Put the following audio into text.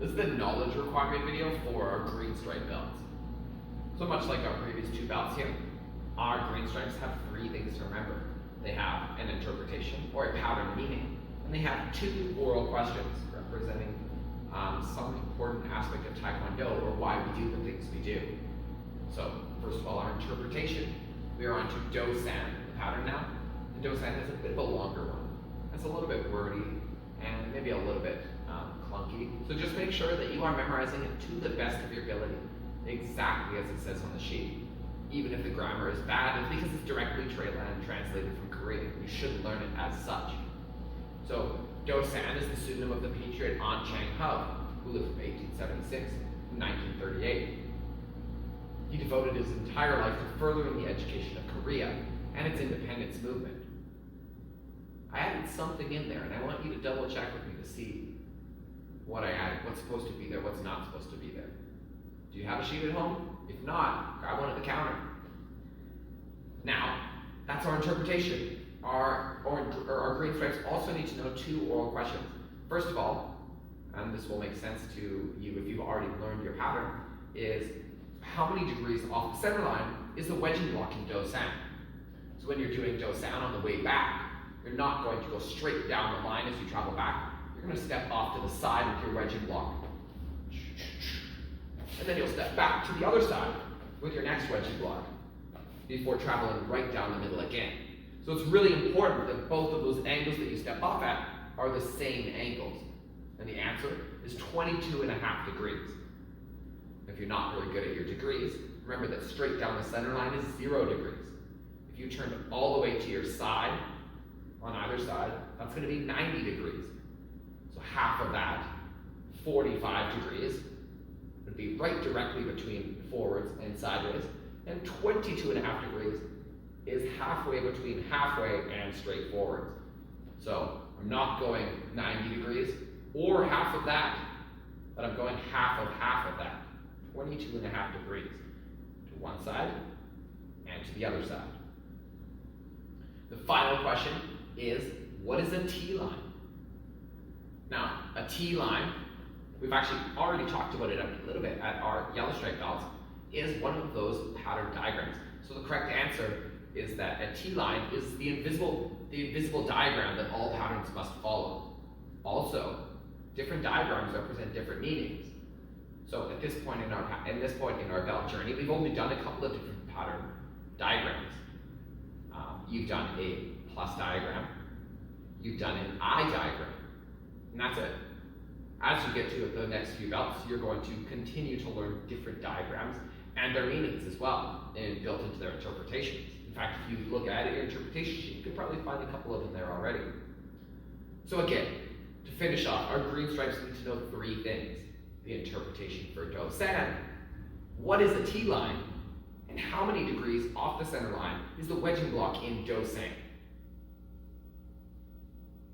This is the knowledge requirement video for our green stripe belts. So much like our previous two belts here, our green stripes have three things to remember. They have an interpretation or a pattern meaning, and they have two oral questions representing some important aspect of Taekwondo or why we do the things we do. So first of all, our interpretation. We are on to Do-san, the pattern now. The Do-san is a bit of a longer one. It's a little bit wordy and maybe a little bit clunky. So just make sure that you are memorizing it to the best of your ability, exactly as it says on the sheet. Even if the grammar is bad, it's because it's directly translated from Korean. You should learn it as such. So Do-san is the pseudonym of the patriot An Chang-ho, who lived from 1876 to 1938. He devoted his entire life to furthering the education of Korea and its independence movement. I added something in there, and I want you to double check with me to see what I added, what's supposed to be there, what's not supposed to be there. Do you have a sheet at home? If not, grab one at the counter. Now, that's our interpretation. Our green stripes also need to know two oral questions. First of all, and this will make sense to you if you've already learned your pattern, is how many degrees off the center line is the wedging block in Do-san? So when you're doing Do-san on the way back, you're not going to go straight down the line as you travel back. You're going to step off to the side with your wedging block. And then you'll step back to the other side with your next wedging block before traveling right down the middle again. So it's really important that both of those angles that you step off at are the same angles. And the answer is 22.5 degrees. If you're not really good at your degrees, remember that straight down the center line is 0 degrees. If you turn all the way to your side, on either side, that's going to be 90 degrees. So half of that, 45 degrees, would be right directly between forwards and sideways, and 22.5 degrees is halfway between halfway and straight forwards. So I'm not going 90 degrees or half of that, but I'm going half of that, 22.5 degrees to one side and to the other side. The final question is, what is a T-line? Now, a T-line, we've actually already talked about it a little bit at our yellow stripe belts, is one of those pattern diagrams. So the correct answer is that a T-line is the invisible diagram that all patterns must follow. Also, different diagrams represent different meanings. So at this point in our belt journey, we've only done a couple of different pattern diagrams. You've done a plus diagram, you've done an I diagram, and that's it. As you get to the next few belts, you're going to continue to learn different diagrams and their meanings as well, and built into their interpretations. In fact, if you look at your interpretation sheet, you could probably find a couple of them there already. So again, to finish off, our green stripes need to know three things. The interpretation for Do-san, what is a T-line, and how many degrees off the center line is the wedging block in Do-san?